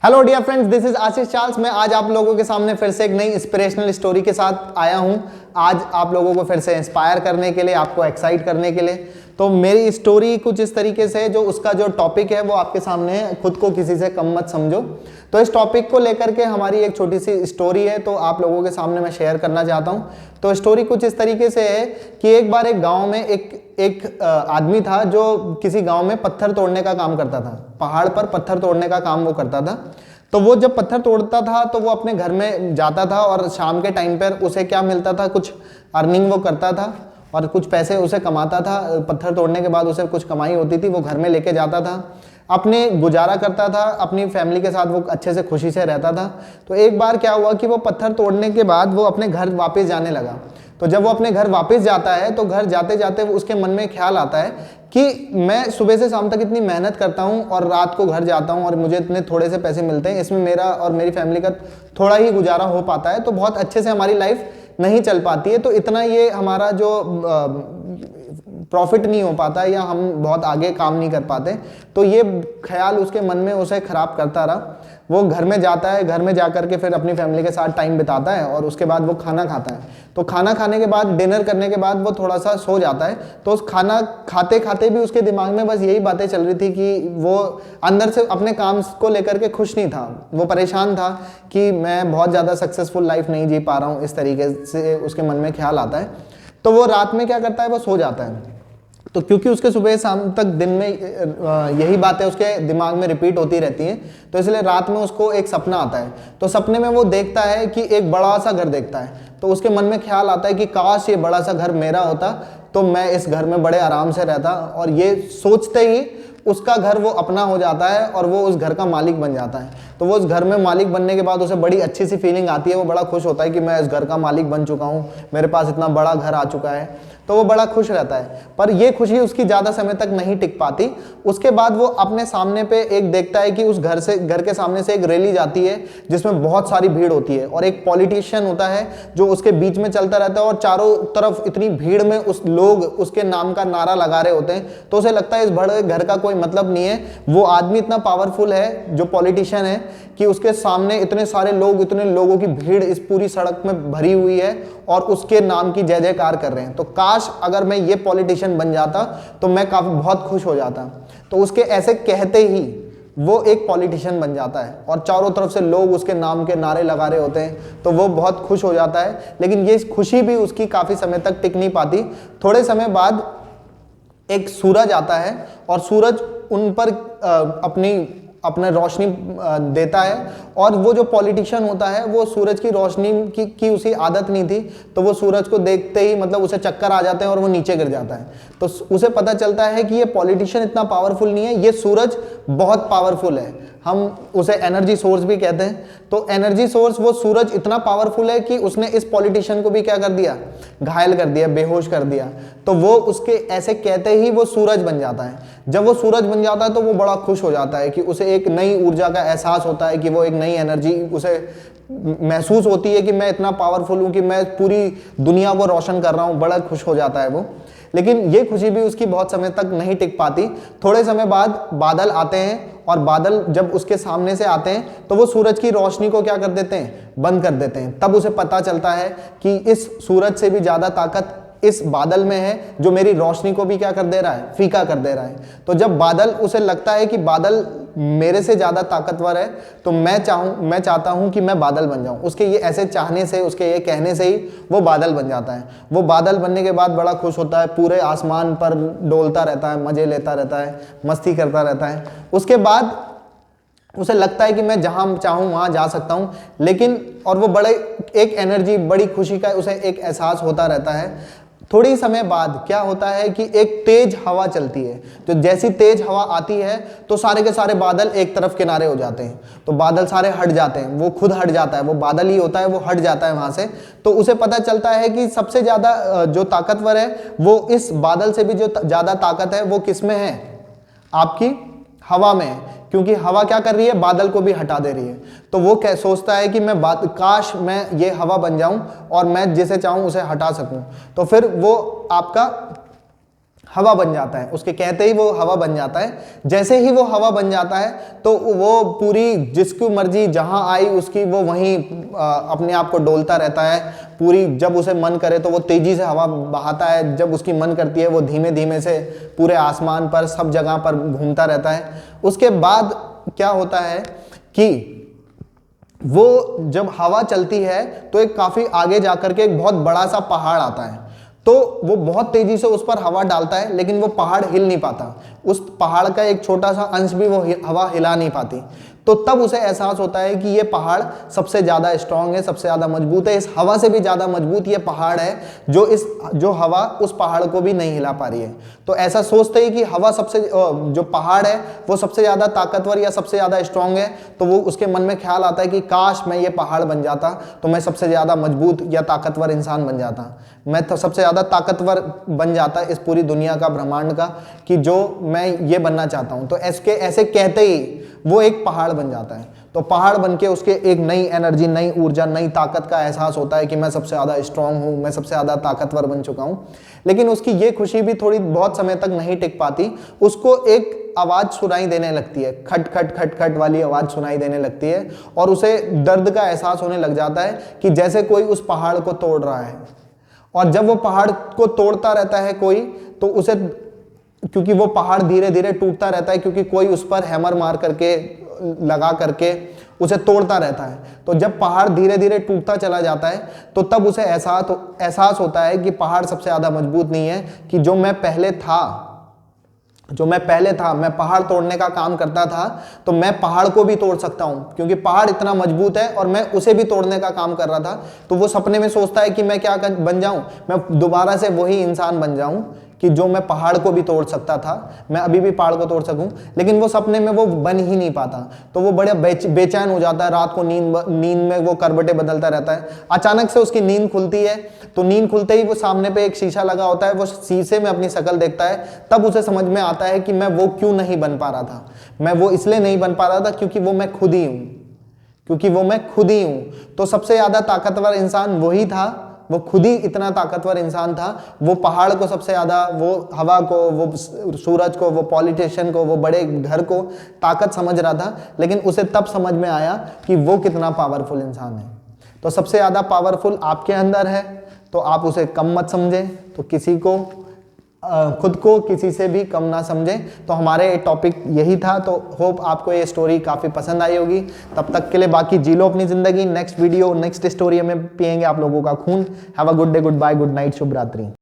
Hello dear friends, this is Ashish Charles. मैं आज आप लोगों के सामने फिर से एक नई इंस्पिरेशनल स्टोरी के साथ आया हूं। आज आप लोगों को फिर से इंस्पायर करने के लिए, आपको एक्साइट करने के लिए। तो मेरी स्टोरी कुछ इस तरीके से, जो उसका जो टॉपिक है वो आपके सामने है। खुद को किसी से कम मत समझो। तो इस टॉपिक को लेकर के हमारी एक छोटी सी स्टोरी है, तो आप लोगों के सामने मैं शेयर करना चाहता हूँ। तो स्टोरी कुछ इस तरीके से है कि एक बार एक गाँव में एक आदमी था जो किसी गांव में पत्थर तोड़ने का काम करता था। पहाड़ पर पत्थर तोड़ने का काम वो करता था। तो वो जब पत्थर तोड़ता था तो वो अपने घर में जाता था और शाम के टाइम पर उसे क्या मिलता था, कुछ अर्निंग वो करता था और कुछ पैसे उसे कमाता था। पत्थर तोड़ने के बाद उसे कुछ कमाई होती थी, वो घर में लेके जाता था, अपने गुजारा करता था, अपनी फैमिली के साथ वो अच्छे से खुशी से रहता था। तो एक बार क्या हुआ कि वो पत्थर तोड़ने के बाद वो अपने घर वापस जाने लगा। तो जब वो अपने घर वापस जाता है तो घर जाते जाते उसके मन में ख्याल आता है कि मैं सुबह से शाम तक इतनी मेहनत करता हूँ और रात को घर जाता हूँ और मुझे इतने थोड़े से पैसे मिलते हैं, इसमें मेरा और मेरी फैमिली का थोड़ा ही गुजारा हो पाता है, तो बहुत अच्छे से हमारी लाइफ नहीं चल पाती है। तो इतना ये हमारा जो प्रॉफिट नहीं हो पाता या हम बहुत आगे काम नहीं कर पाते। तो ये ख्याल उसके मन में उसे खराब करता रहा। वो घर में जाता है, घर में जाकर के फिर अपनी फैमिली के साथ टाइम बिताता है और उसके बाद वो खाना खाता है। तो खाना खाने के बाद, डिनर करने के बाद वो थोड़ा सा सो जाता है। तो उस खाना खाते खाते भी उसके दिमाग में बस यही बातें चल रही थी कि वो अंदर से अपने काम को लेकर के खुश नहीं था। वो परेशान था कि मैं बहुत ज़्यादा सक्सेसफुल लाइफ नहीं जी पा रहा हूँ, इस तरीके से उसके मन में ख्याल आता है। तो वो रात में क्या करता है, वो सो जाता है। तो क्योंकि उसके सुबह शाम तक दिन में यही बातें उसके दिमाग में रिपीट होती रहती हैं, तो इसलिए रात में उसको एक सपना आता है। तो सपने में वो देखता है कि एक बड़ा सा घर देखता है। तो उसके मन में ख्याल आता है कि काश ये बड़ा सा घर मेरा होता तो मैं इस घर में बड़े आराम से रहता। और ये सोचते ही उसका घर वो अपना हो जाता है और वो उस घर का मालिक बन जाता है। तो वो उस घर में मालिक बनने के बाद उसे बड़ी अच्छी सी फीलिंग आती है। वो बड़ा खुश होता है कि मैं इस घर का मालिक बन चुका हूँ, मेरे पास इतना बड़ा घर आ चुका है। तो वो बड़ा खुश रहता है। पर ये खुशी उसकी ज़्यादा समय तक नहीं टिक पाती। उसके बाद वो अपने सामने पे एक देखता है कि उस घर के सामने से एक रैली जाती है जिसमें बहुत सारी भीड़ होती है और एक पॉलिटिशियन होता है जो उसके बीच में चलता रहता है और चारों तरफ इतनी भीड़ में उस लोग उसके नाम का नारा लगा रहे होते हैं। तो उसे लगता है इस बड़े घर का कोई मतलब नहीं है। वो आदमी इतना पावरफुल है, जो पॉलिटिशियन है, कि उसके सामने इतने सारे लोग, इतने लोगों की भीड़ इस पूरी सड़क में भरी हुई है और उसके नाम की जय जयकार कर रहे हैं। तो काश अगर मैं ये पॉलिटिशियन बन जाता तो मैं काफी बहुत खुश हो जाता। तो उसके ऐसे कहते ही वो एक पॉलिटिशियन बन जाता है और चारों तरफ से लोग उसके नाम के नारे लगा रहे होते हैं। तो वो बहुत खुश हो जाता है। लेकिन ये खुशी भी उसकी काफी समय तक टिक नहीं पाती। थोड़े समय बाद एक सूरज आता है और सूरज उन पर अपने रोशनी देता है। और वो जो पॉलिटिशियन होता है वो सूरज की रोशनी की उसी आदत नहीं थी। तो वो सूरज को देखते ही मतलब उसे चक्कर आ जाते हैं और वो नीचे गिर जाता है। तो उसे पता चलता है कि ये पॉलिटिशियन इतना पावरफुल नहीं है, ये सूरज बहुत पावरफुल है। हम उसे एनर्जी सोर्स भी कहते हैं। तो एनर्जी सोर्स, वो सूरज इतना पावरफुल है कि उसने इस पॉलिटिशियन को भी क्या कर दिया, घायल कर दिया, बेहोश कर दिया। तो वो उसके ऐसे कहते ही वो सूरज बन जाता है। जब वो सूरज बन जाता है तो वो बड़ा खुश हो जाता है कि उसे एक नई ऊर्जा का एहसास होता है, कि वो एक नई एनर्जी उसे महसूस होती है कि मैं इतना पावरफुल हूं कि मैं पूरी दुनिया को रोशन कर रहा हूं। बड़ा खुश हो जाता है वो। लेकिन ये खुशी भी उसकी बहुत समय तक नहीं टिक पाती। थोड़े समय बाद बादल आते हैं और बादल जब उसके सामने से आते हैं तो वो सूरज की रोशनी को क्या कर देते हैं, बंद कर देते हैं। तब उसे पता चलता है कि इस सूरज से भी ज्यादा ताकत इस बादल में है, जो मेरी रोशनी को भी क्या कर दे रहा है, फीका कर दे रहा है। तो जब बादल, उसे लगता है कि बादल मेरे से ज्यादा ताकतवर है, तो मैं चाहता हूं कि मैं बादल बन जाऊं। उसके ये ऐसे चाहने से, उसके ये कहने से ही वो बादल बन जाता है। वो बादल बनने के बाद बड़ा खुश होता है, पूरे आसमान पर डोलता रहता है, मजे लेता रहता है, मस्ती करता रहता है। उसके बाद उसे लगता है कि मैं जहां चाहूं वहां जा सकता हूं। लेकिन और वो बड़े एक एनर्जी, बड़ी खुशी का उसे एक एहसास होता रहता है। थोड़ी समय बाद क्या होता है कि एक तेज हवा चलती है। तो जैसी तेज हवा आती है तो सारे के सारे बादल एक तरफ किनारे हो जाते हैं। तो बादल सारे हट जाते हैं, वो खुद हट जाता है, वो बादल ही होता है, वो हट जाता है वहां से। तो उसे पता चलता है कि सबसे ज्यादा जो ताकतवर है वो इस बादल से भी जो ज्यादा ताकत है वो किस में है, आपकी हवा में है। क्योंकि हवा क्या कर रही है, बादल को भी हटा दे रही है। तो वो क्या सोचता है कि काश मैं ये हवा बन जाऊं और मैं जिसे चाहूं उसे हटा सकूं। तो फिर वो आपका हवा बन जाता है, उसके कहते ही वो हवा बन जाता है। जैसे ही वो हवा बन जाता है तो वो पूरी जिसकी मर्जी जहां आई उसकी वो वहीं अपने आप को डोलता रहता है पूरी। जब उसे मन करे तो वो तेजी से हवा बहाता है, जब उसकी मन करती है वो धीमे धीमे से पूरे आसमान पर सब जगह पर घूमता रहता है। उसके बाद क्या होता है कि वो जब हवा चलती है तो एक काफी आगे जाकर के एक बहुत बड़ा सा पहाड़ आता है, तो वो बहुत तेजी से उस पर हवा डालता है लेकिन वो पहाड़ हिल नहीं पाता। उस पहाड़ का एक छोटा सा अंश भी वो हवा हिला नहीं पाती। तो तब उसे एहसास होता है कि ये पहाड़ सबसे ज्यादा स्ट्रांग है, सबसे ज्यादा मजबूत है, इस हवा से भी ज्यादा मजबूत ये पहाड़ है, जो हवा उस पहाड़ को भी नहीं हिला पा रही है। तो ऐसा सोचते ही कि हवा सबसे जो पहाड़ है वो सबसे ज्यादा ताकतवर या सबसे ज्यादा स्ट्रांग है, तो वो उसके मन में ख्याल आता है कि काश मैं ये पहाड़ बन जाता तो मैं सबसे ज्यादा मजबूत या ताकतवर इंसान बन जाता, मैं तो सबसे ज्यादा ताकतवर बन जाता इस पूरी दुनिया का, ब्रह्मांड का, कि जो मैं ये बनना चाहता हूं। तो ऐसे कहते ही वो एक पहाड़ बन जाता है। तो पहाड़ बन के उसके एक नई एनर्जी, नई ऊर्जा, नई ताकत का एहसास होता है कि मैं सबसे ज्यादा स्ट्रांग हूं, मैं सबसे ज्यादा ताकतवर बन चुका हूं। लेकिन उसकी ये खुशी भी थोड़ी बहुत समय तक नहीं टिक पाती। उसको एक आवाज सुनाई देने लगती है, खट खट खट खट वाली आवाज सुनाई देने लगती है, और उसे दर्द का एहसास होने लग जाता है कि जैसे कोई उस पहाड़ को तोड़ रहा है। और जब वो पहाड़ को तोड़ता रहता है कोई, तो उसे, क्योंकि वो पहाड़ धीरे धीरे टूटता रहता है, क्योंकि कोई उस पर हैमर मार करके, लगा करके उसे तोड़ता रहता है। तो जब पहाड़ धीरे धीरे टूटता चला जाता है तो तब उसे एहसास होता है कि पहाड़ सबसे ज्यादा मजबूत नहीं है, कि जो मैं पहले था, मैं पहाड़ तोड़ने का काम करता था, तो मैं पहाड़ को भी तोड़ सकता हूं, क्योंकि पहाड़ इतना मजबूत है और मैं उसे भी तोड़ने का काम कर रहा था। तो वो सपने में सोचता है कि मैं क्या बन जाऊं, मैं दोबारा से वही इंसान बन जाऊं कि जो मैं पहाड़ को भी तोड़ सकता था, मैं अभी भी पहाड़ को तोड़ सकूं। लेकिन वो सपने में वो बन ही नहीं पाता, तो वो बड़ा बेचैन हो जाता है। रात को नींद में वो करवटे बदलता रहता है। अचानक से उसकी नींद खुलती है, तो नींद खुलते ही वो सामने पे एक शीशा लगा होता है, वो शीशे में अपनी शक्ल देखता है। तब उसे समझ में आता है कि मैं वो क्यों नहीं बन पा रहा था, मैं वो इसलिए नहीं बन पा रहा था क्योंकि वो मैं खुद ही हूं। तो सबसे ज्यादा ताकतवर इंसान वही था, वो खुद ही इतना ताकतवर इंसान था। वो पहाड़ को सबसे ज्यादा, वो हवा को, वो सूरज को, वो पॉलिटिशियन को, वो बड़े घर को ताकत समझ रहा था। लेकिन उसे तब समझ में आया कि वो कितना पावरफुल इंसान है। तो सबसे ज्यादा पावरफुल आपके अंदर है, तो आप उसे कम मत समझें, तो किसी को खुद को किसी से भी कम ना समझें। तो हमारे टॉपिक यही था। तो होप आपको ये स्टोरी काफ़ी पसंद आई होगी। तब तक के लिए बाकी जी लो अपनी ज़िंदगी। नेक्स्ट वीडियो, नेक्स्ट स्टोरी में पिएंगे आप लोगों का खून। Have a good day, good bye, good night, शुभ रात्रि।